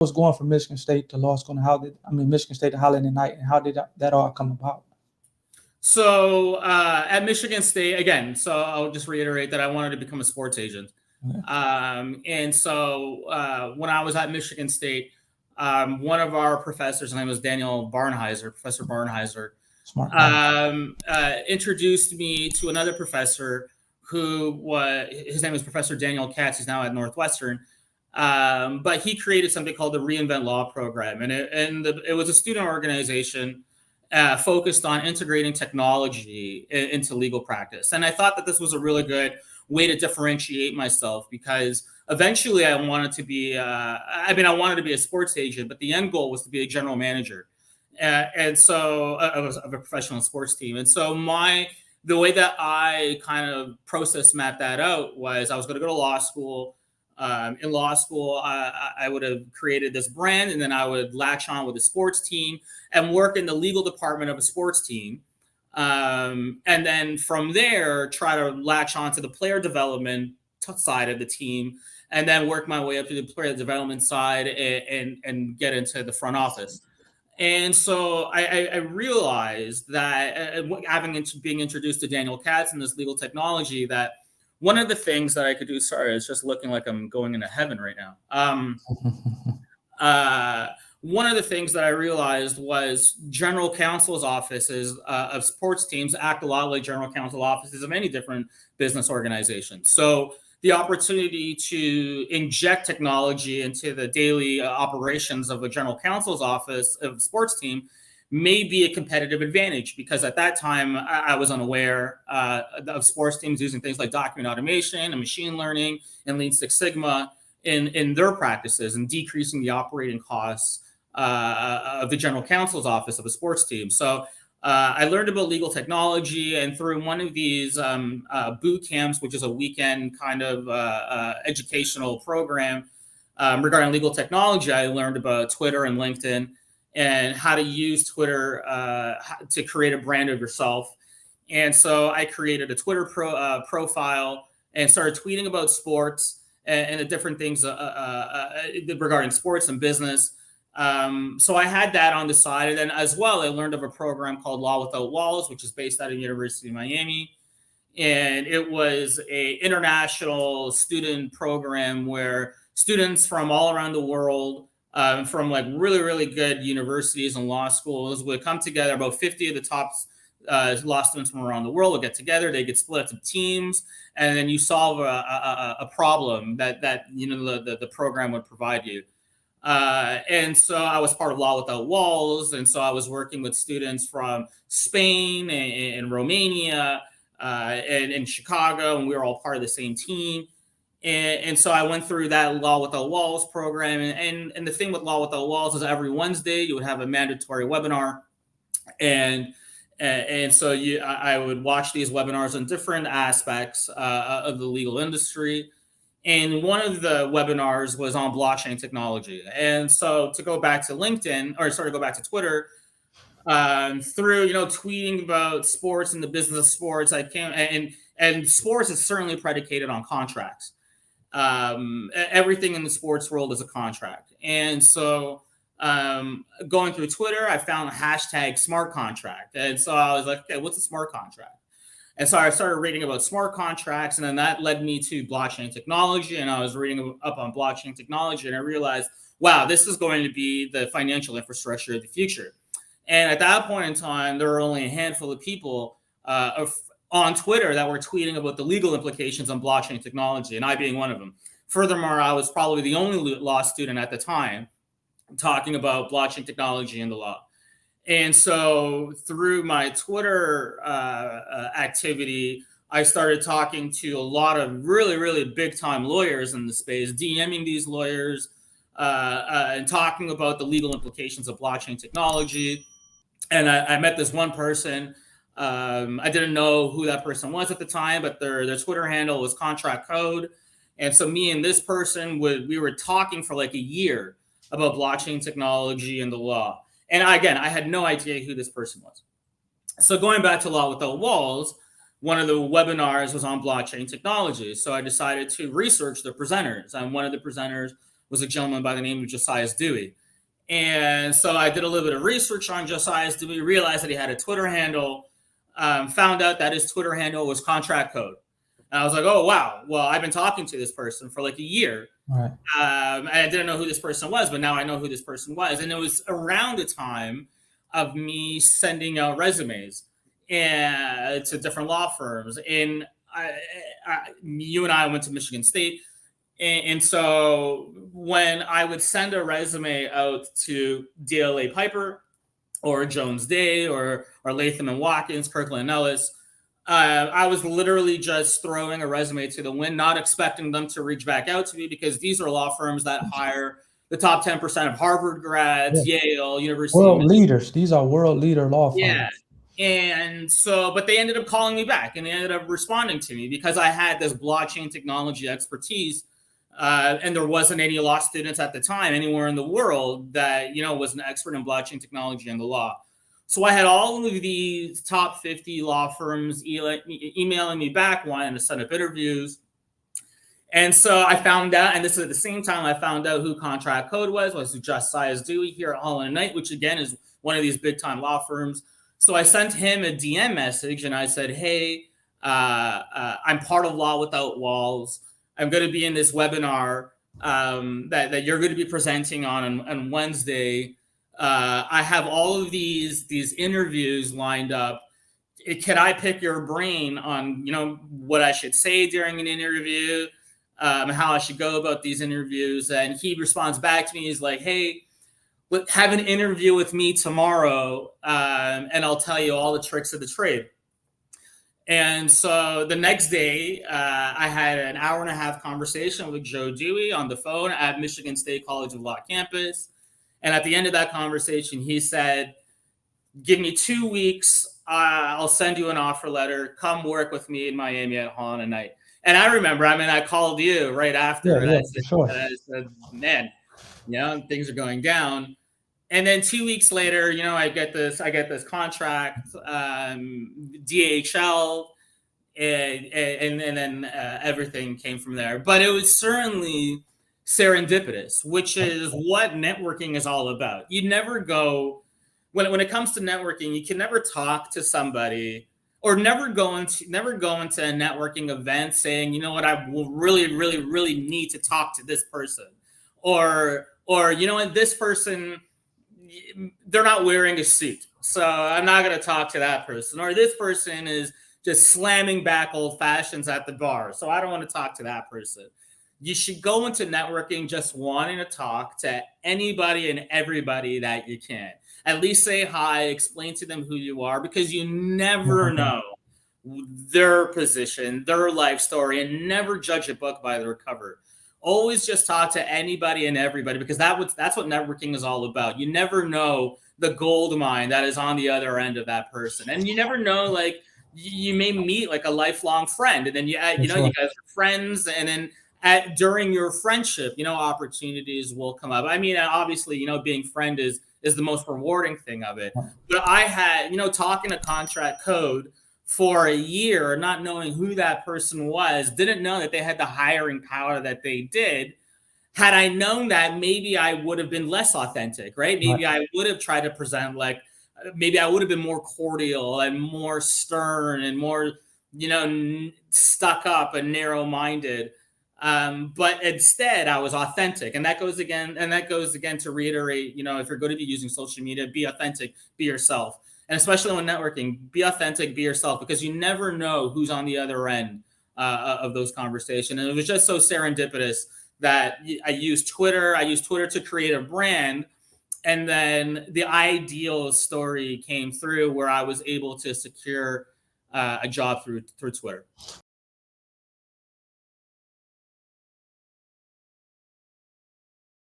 was going from Michigan State to law school, and Michigan State to Holiday Night, and how did that all come about? So at Michigan State, again, so I'll just reiterate that I wanted to become a sports agent. Okay. And so when I was at Michigan State, one of our professors, his name was Daniel Barnheiser, Professor Barnheiser, Smart guy. introduced me to another professor his name was Professor Daniel Katz. He's now at Northwestern. But he created something called the Reinvent Law program. And it was a student organization focused on integrating technology into legal practice. And I thought that this was a really good way to differentiate myself, because eventually I wanted to be, I wanted to be a sports agent, but the end goal was to be a general manager. And so of a professional sports team. And so the way that I kind of mapped that out was I was going to go to law school. In law school, I would have created this brand, and then I would latch on with a sports team and work in the legal department of a sports team. And then from there, try to latch on to the player development side of the team, and then work my way up to the player development side and get into the front office. And so I realized that being introduced to Daniel Katz and this legal technology, that one of the things that I could do, sorry, it's just looking like I'm going into heaven right now. One of the things that I realized was general counsel's offices of sports teams act a lot like general counsel offices of any different business organization. So the opportunity to inject technology into the daily operations of a general counsel's office of a sports team may be a competitive advantage, because at that time I was unaware of sports teams using things like document automation and machine learning and Lean Six Sigma in their practices, and decreasing the operating costs of the general counsel's office of a sports team. So I learned about legal technology, and through one of these boot camps, which is a weekend kind of educational program regarding legal technology, I learned about Twitter and LinkedIn, and how to use Twitter to create a brand of yourself. And so I created a Twitter profile and started tweeting about sports and the different things regarding sports and business. So I had that on the side. And then as well, I learned of a program called Law Without Walls, which is based out of University of Miami. And it was an international student program where students from all around the world, from like really, really good universities and law schools, would come together. About 50 of the top law students from around the world would get together. They get split up into teams, and then you solve a problem that the program would provide you. And so I was part of Law Without Walls, and so I was working with students from Spain and Romania and Chicago, and we were all part of the same team. And so I went through that Law Without Walls program. And the thing with Law Without Walls is every Wednesday you would have a mandatory webinar. And so I would watch these webinars on different aspects of the legal industry. And one of the webinars was on blockchain technology. And so to go back to Twitter, through tweeting about sports and the business of sports, I came and sports is certainly predicated on contracts. Everything in the sports world is a contract. And so going through Twitter, I found a hashtag smart contract. And so I was like, okay, what's a smart contract? And so I started reading about smart contracts, and then that led me to blockchain technology. And I was reading up on blockchain technology, and I realized, wow, this is going to be the financial infrastructure of the future. And at that point in time, there were only a handful of people on Twitter that were tweeting about the legal implications on blockchain technology, and I being one of them. Furthermore, I was probably the only law student at the time talking about blockchain technology and the law. And so through my Twitter activity, I started talking to a lot of really, really big time lawyers in the space, DMing these lawyers and talking about the legal implications of blockchain technology. And I met this one person. I didn't know who that person was at the time, but their Twitter handle was Contract Code. And so me and this person, we were talking for like a year about blockchain technology and the law. And again, I had no idea who this person was. So going back to Law Without Walls, one of the webinars was on blockchain technology. So I decided to research the presenters. And one of the presenters was a gentleman by the name of Josiah Dewey. And so I did a little bit of research on Josiah Dewey, realized that he had a Twitter handle, found out that his Twitter handle was Contract Code. And I was like, oh, wow. Well, I've been talking to this person for like a year. Right. I didn't know who this person was, but now I know who this person was. And it was around the time of me sending out resumes to different law firms. And you and I went to Michigan State. And so when I would send a resume out to DLA Piper or Jones Day or Latham and Watkins, Kirkland and Ellis, I was literally just throwing a resume to the wind, not expecting them to reach back out to me, because these are law firms that hire the top 10% of Harvard grads, Yale, University. World leaders. These are world leader law firms. Yeah. And so, but they ended up calling me back and they ended up responding to me because I had this blockchain technology expertise. And there wasn't any law students at the time anywhere in the world that, was an expert in blockchain technology and the law. So I had all of these top 50 law firms emailing me back, wanting to set up interviews. And so I found out, and this is at the same time I found out who Contract Code was Josiah Dewey here at Hall & Knight, which again is one of these big time law firms. So I sent him a DM message and I said, hey, I'm part of Law Without Walls. I'm going to be in this webinar that you're going to be presenting on Wednesday. I have all of these interviews lined up. Can I pick your brain on, what I should say during an interview, how I should go about these interviews? And he responds back to me. He's like, hey, have an interview with me tomorrow, and I'll tell you all the tricks of the trade. And so the next day, I had an hour-and-a-half conversation with Joe Dewey on the phone at Michigan State College of Law campus. And at the end of that conversation, he said, give me 2 weeks. I'll send you an offer letter. Come work with me in Miami at Hall & Knight. And I remember, I called you right after. And I said, man, things are going down. And then 2 weeks later, I get this contract, DHL, and then everything came from there. But it was certainly serendipitous, which is what networking is all about. You never go, when it comes to networking, you can never talk to somebody or never go into a networking event saying, you know what, I will really, really, really need to talk to this person. Or this person, they're not wearing a suit, so I'm not going to talk to that person. Or this person is just slamming back old fashions at the bar, so I don't want to talk to that person. You should go into networking just wanting to talk to anybody and everybody that you can. At least say hi, explain to them who you are, because you never know their position, their life story, and never judge a book by their cover. Always just talk to anybody and everybody, because that's what networking is all about. You never know the gold mine that is on the other end of that person. And you never know, like, you may meet like a lifelong friend, and then you guys are friends, and then during your friendship, opportunities will come up. Obviously, being friend is the most rewarding thing of it. But I had, talking to Contract Code for a year, not knowing who that person was, didn't know that they had the hiring power that they did. Had I known that, maybe I would have been less authentic, right? Maybe I would have tried to present maybe I would have been more cordial and more stern and more, stuck up and narrow-minded. But instead, I was authentic. And that goes again to reiterate, if you're going to be using social media, be authentic, be yourself. And especially when networking, be authentic, be yourself, because you never know who's on the other end of those conversations. And it was just so serendipitous that I used Twitter. I used Twitter to create a brand. And then the ideal story came through where I was able to secure a job through Twitter.